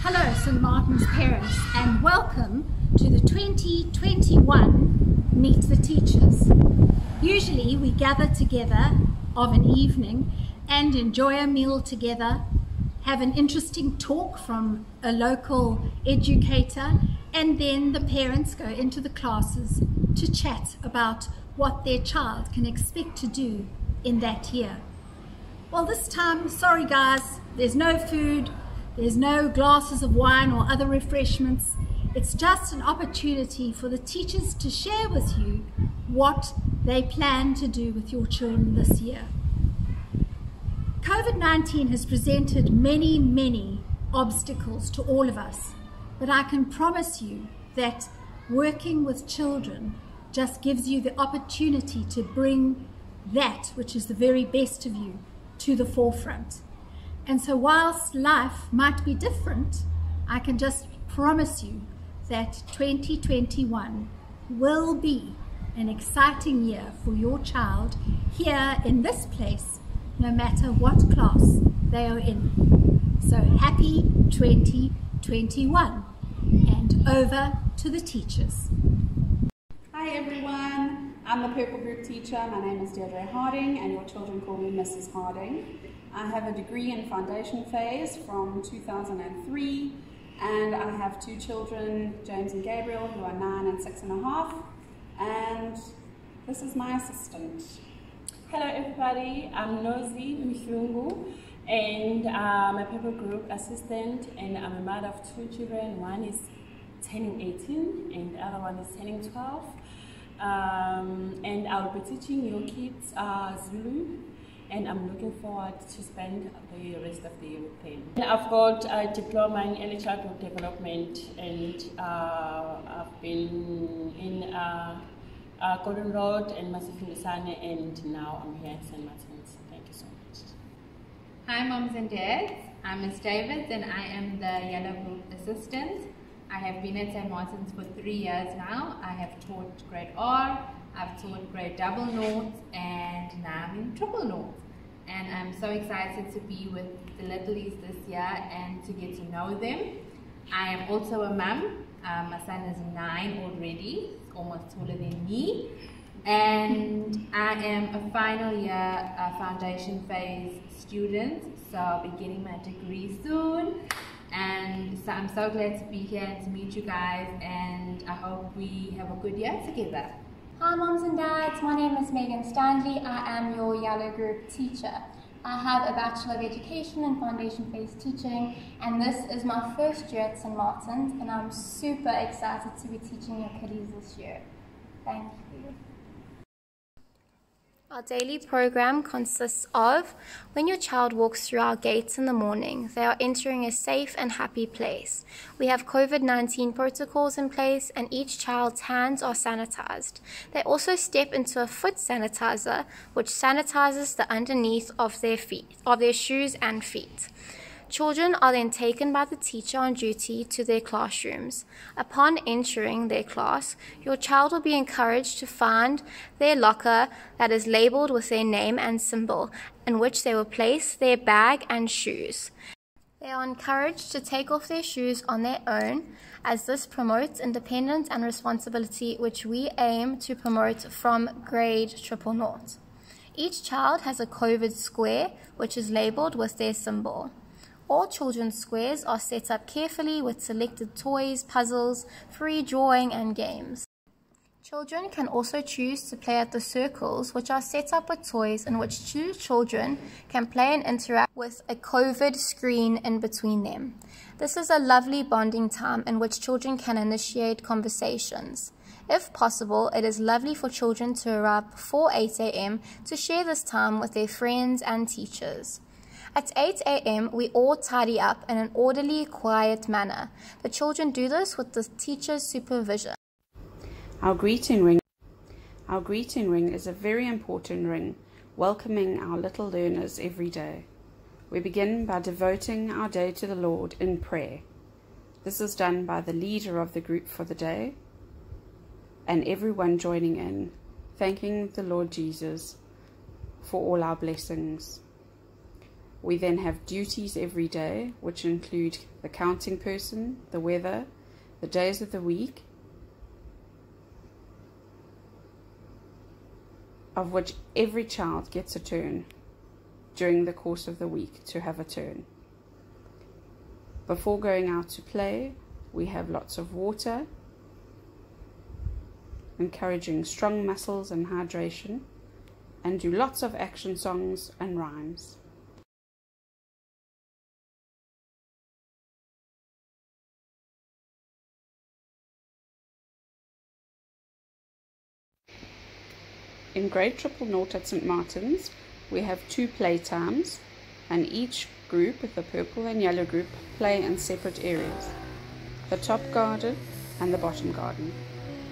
Hello St Martin's parents, and welcome to the 2021 Meet the Teachers. Usually we gather together of an evening and enjoy a meal together, have an interesting talk from a local educator, and then the parents go into the classes to chat about what their child can expect to do in that year. Well, this time, sorry guys, there's no food, there's no glasses of wine or other refreshments. It's just an opportunity for the teachers to share with you what they plan to do with your children this year. COVID-19 has presented many obstacles to all of us, but I can promise you that working with children just gives you the opportunity to bring that which is the very best of you to the forefront. And so whilst life might be different, I can just promise you that 2021 will be an exciting year for your child here in this place, no matter what class they are in. So happy 2021, and over to the teachers. Hi everyone, I'm the Purple Group teacher. My name is Deirdre Harding and your children call me Mrs. Harding. I have a degree in foundation phase from 2003 and I have two children, James and Gabriel, who are 9 and 6.5, and this is my assistant. Hello everybody, I'm Nozi Mithungu and I'm a Purple Group assistant, and I'm a mother of two children. One is turning 18 and the other one is turning 12. And I'll be teaching your kids Zulu, and I'm looking forward to spend the rest of the year with them. And I've got a diploma in early childhood development, and I've been in Gordon Road and Masifundisane, and now I'm here at St Martin's. Thank you so much. Hi moms and dads, I'm Ms. Davids and I am the Yellow Group assistant. I have been at St Martin's for 3 years now. I have taught grade R, I've taught grade double noughts, and now I'm in triple noughts. And I'm so excited to be with the littlies this year and to get to know them. I am also a mum. My son is 9 already, almost taller than me. And I am a final year foundation phase student, so I'll be getting my degree soon. And so I'm so glad to be here and to meet you guys, and I hope we have a good year together. Hi moms and dads, my name is Megan Stanley. I am your Yellow Group teacher. I have a Bachelor of Education in Foundation Phase Teaching, and this is my first year at St Martin's, and I'm super excited to be teaching your kiddies this year. Thank you. Our daily program consists of, when your child walks through our gates in the morning, they are entering a safe and happy place. We have COVID-19 protocols in place and each child's hands are sanitized. They also step into a foot sanitizer, which sanitizes the underneath of their shoes and feet. Children are then taken by the teacher on duty to their classrooms. Upon entering their class, your child will be encouraged to find their locker that is labeled with their name and symbol, in which they will place their bag and shoes. They are encouraged to take off their shoes on their own, as this promotes independence and responsibility, which we aim to promote from grade 000. Each child has a COVID square, which is labeled with their symbol. All children's squares are set up carefully with selected toys, puzzles, free drawing and games. Children can also choose to play at the circles, which are set up with toys in which two children can play and interact with a COVID screen in between them. This is a lovely bonding time in which children can initiate conversations. If possible, it is lovely for children to arrive before 8 a.m. to share this time with their friends and teachers. At 8 a.m., we all tidy up in an orderly, quiet manner. The children do this with the teacher's supervision. Our greeting ring is a very important ring, welcoming our little learners every day. We begin by devoting our day to the Lord in prayer. This is done by the leader of the group for the day and everyone joining in, thanking the Lord Jesus for all our blessings. We then have duties every day, which include the counting person, the weather, the days of the week, of which every child gets a turn during the course of the week to have a turn. Before going out to play, we have lots of water, encouraging strong muscles and hydration, and do lots of action songs and rhymes. In grade 000 at St. Martin's, we have 2 playtimes, and each group, the purple and yellow group, play in separate areas: the top garden and the bottom garden.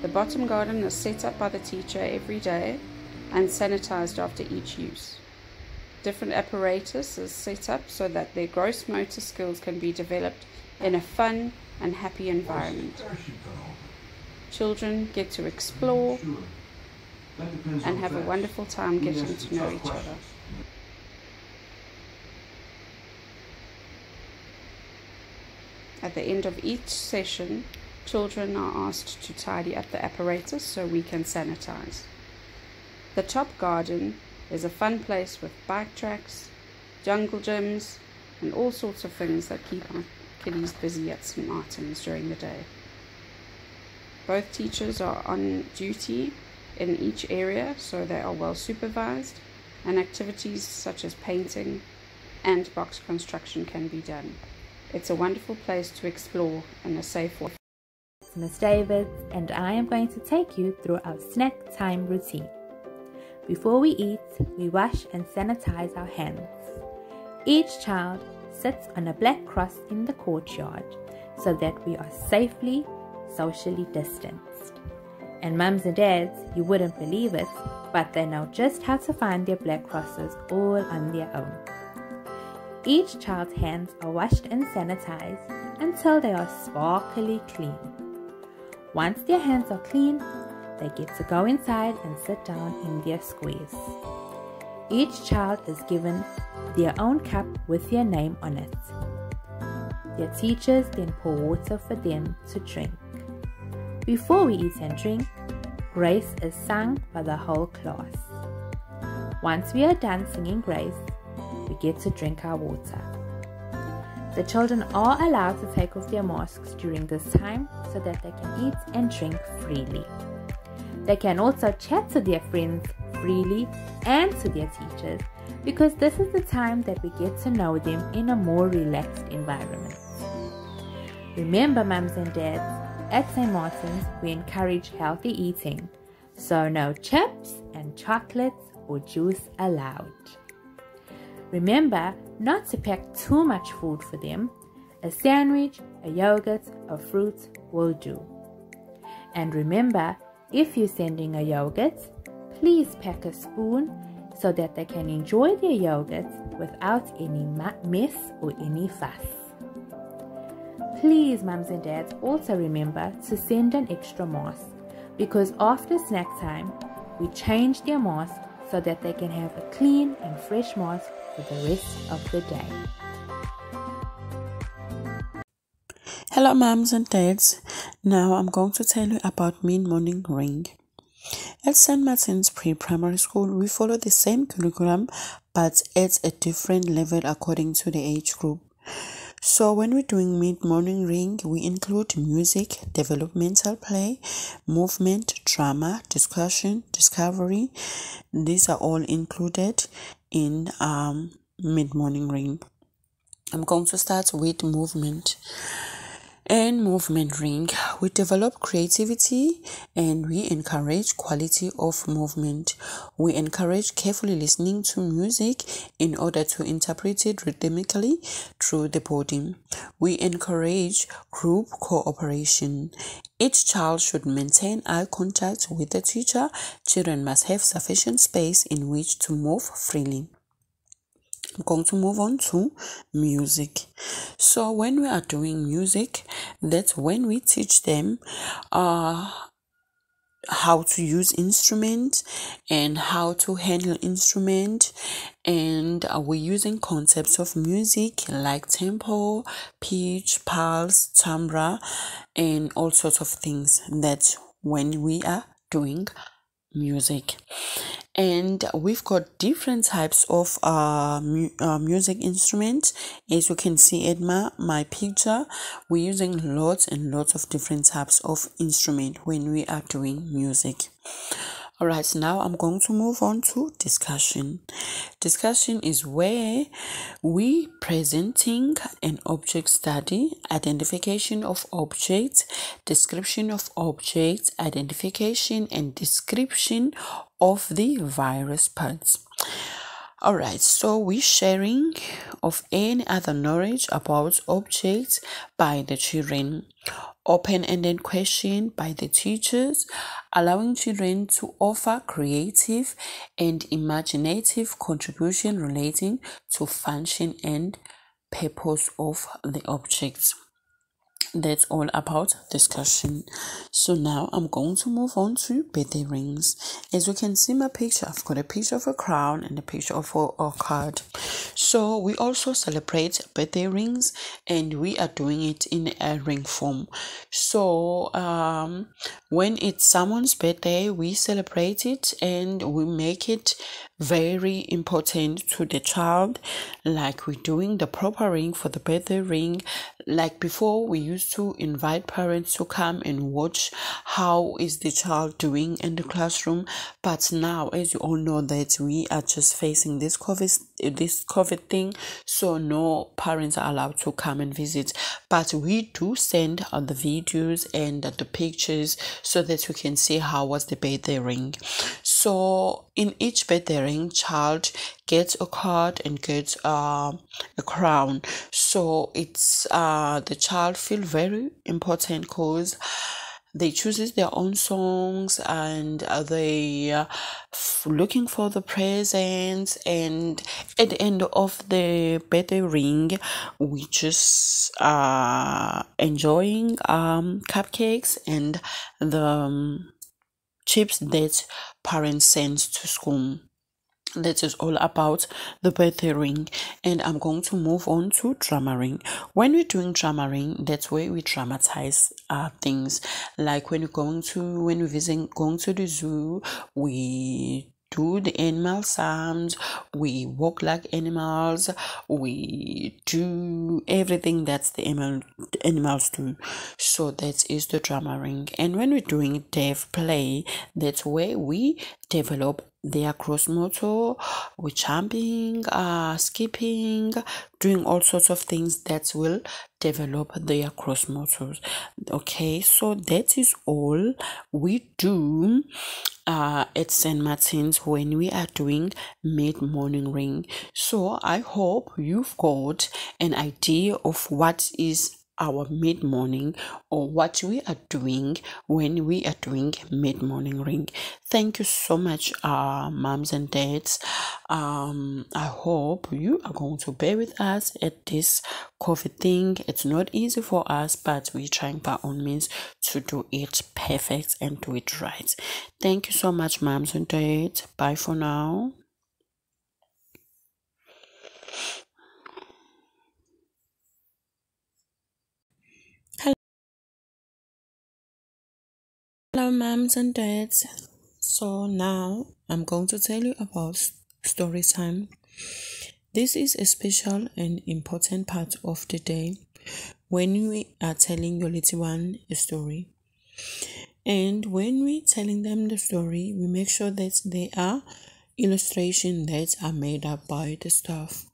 The bottom garden is set up by the teacher every day and sanitized after each use. Different apparatus is set up so that their gross motor skills can be developed in a fun and happy environment. Children get to explore and have a wonderful time getting to know each other. At the end of each session, children are asked to tidy up the apparatus so we can sanitize. The top garden is a fun place with bike tracks, jungle gyms, and all sorts of things that keep our kiddies busy at St. Martin's during the day. Both teachers are on duty in each area, so they are well supervised, and activities such as painting and box construction can be done. It's a wonderful place to explore in a safe way. It's Miss Davids, and I am going to take you through our snack time routine. Before we eat, we wash and sanitize our hands. Each child sits on a black cross in the courtyard so that we are safely socially distanced. And mums and dads, you wouldn't believe it, but they know just how to find their black crosses all on their own. Each child's hands are washed and sanitized until they are sparkly clean. Once their hands are clean, they get to go inside and sit down in their squares. Each child is given their own cup with their name on it. Their teachers then pour water for them to drink. Before we eat and drink, grace is sung by the whole class. Once we are done singing grace, we get to drink our water. The children are allowed to take off their masks during this time so that they can eat and drink freely. They can also chat to their friends freely and to their teachers, because this is the time that we get to know them in a more relaxed environment. Remember, mums and dads, at St. Martin's we encourage healthy eating, so no chips and chocolates or juice allowed. Remember not to pack too much food for them. A sandwich, a yogurt, or fruit will do. And remember, if you're sending a yogurt, please pack a spoon so that they can enjoy their yogurt without any mess or any fuss. Please, mums and dads, also remember to send an extra mask, because after snack time, we change their mask so that they can have a clean and fresh mask for the rest of the day. Hello mums and dads, now I'm going to tell you about mid-morning ring. At St. Martin's Pre-Primary School, we follow the same curriculum but at a different level according to the age group. So when we're doing mid-morning ring, we include music, developmental play, movement, drama, discussion, discovery. These are all included in mid-morning ring. I'm going to start with movement. In movement ring, we develop creativity and we encourage quality of movement. We encourage carefully listening to music in order to interpret it rhythmically through the body. We encourage group cooperation. Each child should maintain eye contact with the teacher. Children must have sufficient space in which to move freely. I'm going to move on to music. So when we are doing music, that's when we teach them how to use instrument and how to handle instrument, and we're using concepts of music like tempo, pitch, pulse, timbre, and all sorts of things that when we are doing music. And we've got different types of music instruments. As you can see at my picture, we're using lots and lots of different types of instrument when we are doing music. All right, now I'm going to move on to discussion. Discussion is where we presenting an object study, identification of objects, description of objects, identification and description of the various parts. All right, so we're sharing of any other knowledge about objects by the children. Open-ended question by the teachers, allowing children to offer creative and imaginative contribution relating to function and purpose of the objects. That's all about discussion. So now I'm going to move on to birthday rings. As you can see my picture, I've got a picture of a crown and a picture of a card. So we also celebrate birthday rings, and we are doing it in a ring form. So when it's someone's birthday, we celebrate it and we make it very important to the child, like we're doing the proper ring for the birthday ring. Like before, we used to invite parents to come and watch how is the child doing in the classroom, but now, as you all know, that we are just facing this COVID thing, so no parents are allowed to come and visit, but we do send the videos and the pictures so that we can see how was the birthday ring. So in each birthday ring, child gets a card and gets a crown. So it's the child feel very important because they chooses their own songs, and they looking for the presents, and at the end of the birthday ring we just enjoying cupcakes and the chips that parents send to school. That is all about the birthday ring. And I'm going to move on to drama ring. When we're doing drama ring, that's where we dramatize things. Like when we're visiting, going to the zoo, we do the animal sounds, we walk like animals, we do everything that's the animals do. So that is the drama ring. And when we're doing deaf play, that's where we develop their cross motor, we're jumping, skipping, doing all sorts of things that will develop their cross motors. Okay, so that is all we do at St. Martin's when we are doing mid-morning ring. So I hope you've got an idea of what is our mid-morning, or what we are doing when we are doing mid-morning ring. Thank you so much, moms and dads. I hope you are going to bear with us at this COVID thing. It's not easy for us, but we're trying by all means to do it perfect and do it right. Thank you so much, moms and dads. Bye for now. Hello, moms and dads. So now I'm going to tell you about story time. This is a special and important part of the day when we are telling your little one a story. And when we're telling them the story, we make sure that they are illustrations that are made up by the staff.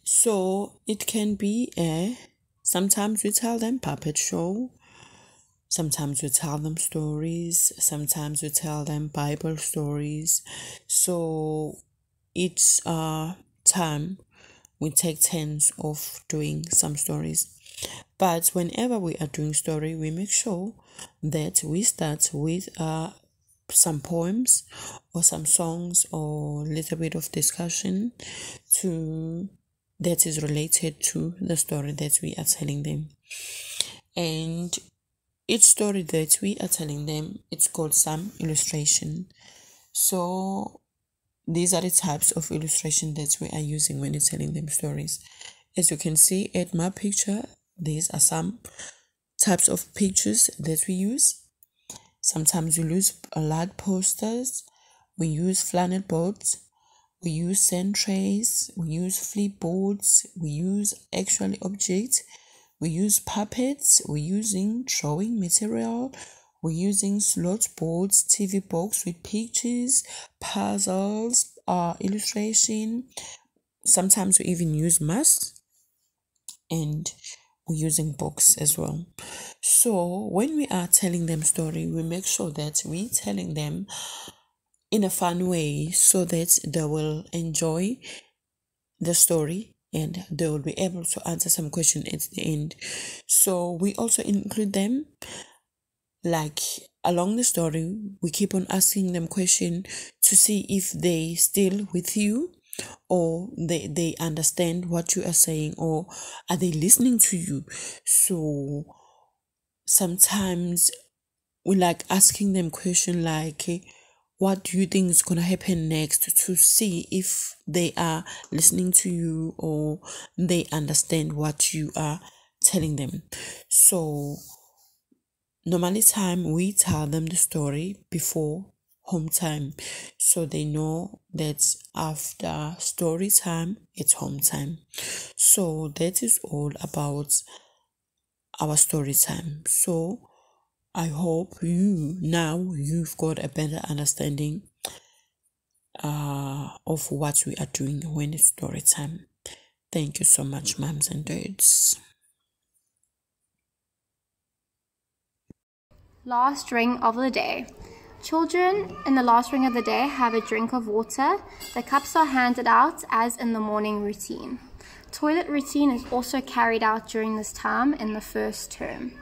So it can be sometimes we tell them puppet show, sometimes we tell them stories, sometimes we tell them Bible stories. So each time we take turns of doing some stories. But whenever we are doing story, we make sure that we start with some poems or some songs or a little bit of discussion that is related to the story that we are telling them. And each story that we are telling them, it's called some illustration. So these are the types of illustration that we are using when you're telling them stories. As you can see at my picture, these are some types of pictures that we use. Sometimes we use large posters, we use flannel boards, we use sand trays, we use flipboards, we use actual objects, we use puppets, we're using drawing material, we're using slot boards, TV box with pictures, puzzles, illustration. Sometimes we even use masks, and we're using books as well. So when we are telling them story, we make sure that we're telling them in a fun way so that they will enjoy the story and they will be able to answer some question at the end. So we also include them, like along the story, we keep on asking them question to see if they still with you, or they understand what you are saying, or are they listening to you. So sometimes we like asking them question like, what do you think is gonna happen next, to see if they are listening to you or they understand what you are telling them. So normally time we tell them the story before home time, so they know that after story time it's home time. So that is all about our story time. So I hope you've got a better understanding of what we are doing when it's story time. Thank you so much, moms and dads. Last ring of the day. Children in the last ring of the day have a drink of water. The cups are handed out as in the morning routine. Toilet routine is also carried out during this time in the first term.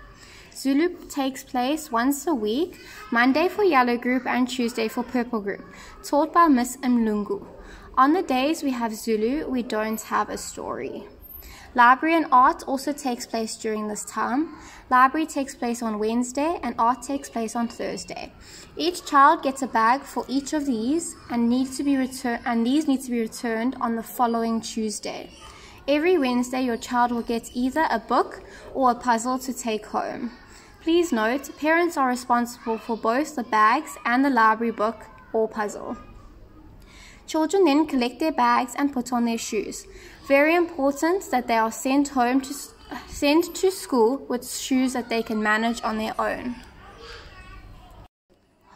Zulu takes place once a week, Monday for yellow group and Tuesday for purple group, taught by Miss Mlungu. On the days we have Zulu, we don't have a story. Library and art also takes place during this time. Library takes place on Wednesday and art takes place on Thursday. Each child gets a bag for each of these and these need to be returned on the following Tuesday. Every Wednesday your child will get either a book or a puzzle to take home. Please note, parents are responsible for both the bags and the library book or puzzle. Children then collect their bags and put on their shoes. Very important that they are sent to school with shoes that they can manage on their own.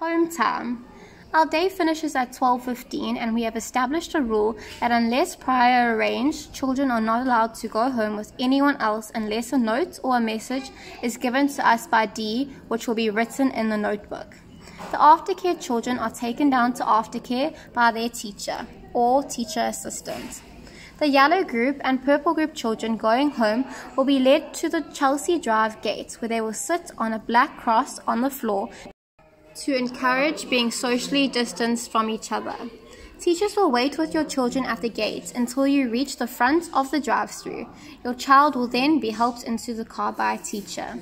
Home time. Our day finishes at 12:15 and we have established a rule that unless prior arranged, children are not allowed to go home with anyone else unless a note or a message is given to us by D, which will be written in the notebook. The aftercare children are taken down to aftercare by their teacher or teacher assistant. The yellow group and purple group children going home will be led to the Chelsea Drive gate, where they will sit on a black cross on the floor to encourage being socially distanced from each other. Teachers will wait with your children at the gate until you reach the front of the drive-thru. Your child will then be helped into the car by a teacher.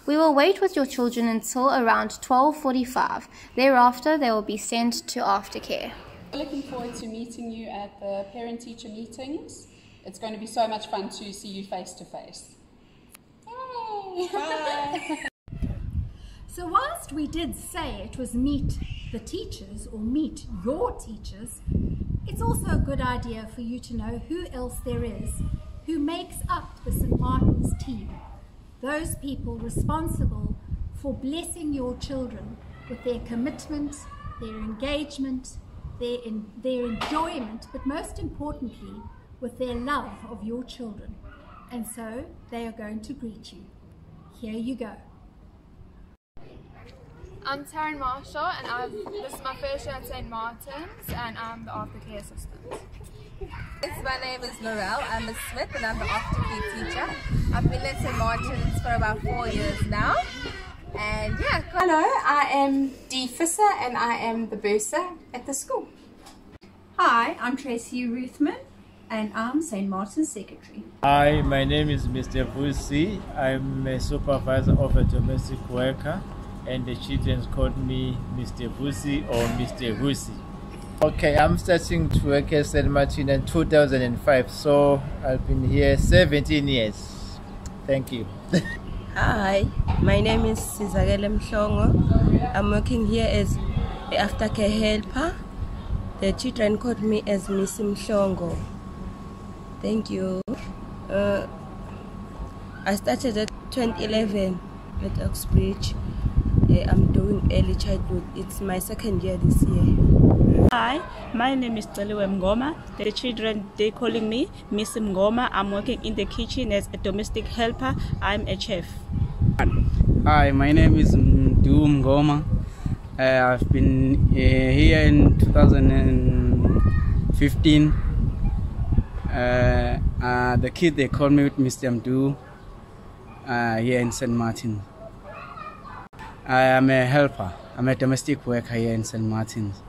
We will wait with your children until around 12:45. Thereafter, they will be sent to aftercare. We're looking forward to meeting you at the parent-teacher meetings. It's going to be so much fun to see you face to face. Yay! Bye! So whilst we did say it was meet the teachers or meet your teachers, it's also a good idea for you to know who else there is who makes up the St. Martin's team. Those people responsible for blessing your children with their commitment, their engagement, their enjoyment, but most importantly, with their love of your children. And so they are going to greet you. Here you go. I'm Taryn Marshall, and this is my first year at St. Martin's, and I'm the aftercare assistant. My name is Laurel. I'm Miss Smith, and I'm the aftercare teacher. I've been at St. Martin's for about 4 years now, and yeah. Hello, I am Dee Visser, and I am the bursar at the school. Hi, I'm Tracy Ruthman, and I'm St. Martin's Secretary. Hi, my name is Mr. Vusi. I'm a supervisor of a domestic worker, and the children called me Mr. Vusi or Mr. Vusi. Okay, I'm starting to work at St. Martin in 2005, so I've been here 17 years. Thank you. Hi, my name is Sizakele Mhlongo. I'm working here as the aftercare helper. The children called me as Miss Mhlongo. Thank you. I started at 2011 at Oxbridge. I'm doing early childhood. It's my second year this year. Hi, my name is Teliwe Mngoma. The children, they calling me Miss Mngoma. I'm working in the kitchen as a domestic helper. I'm a chef. Hi, my name is Mdu Mngoma. I've been here in 2015. The kid, they call me Mr. Mdu here in St. Martin. I am a helper. I'm a domestic worker here in St. Martin's.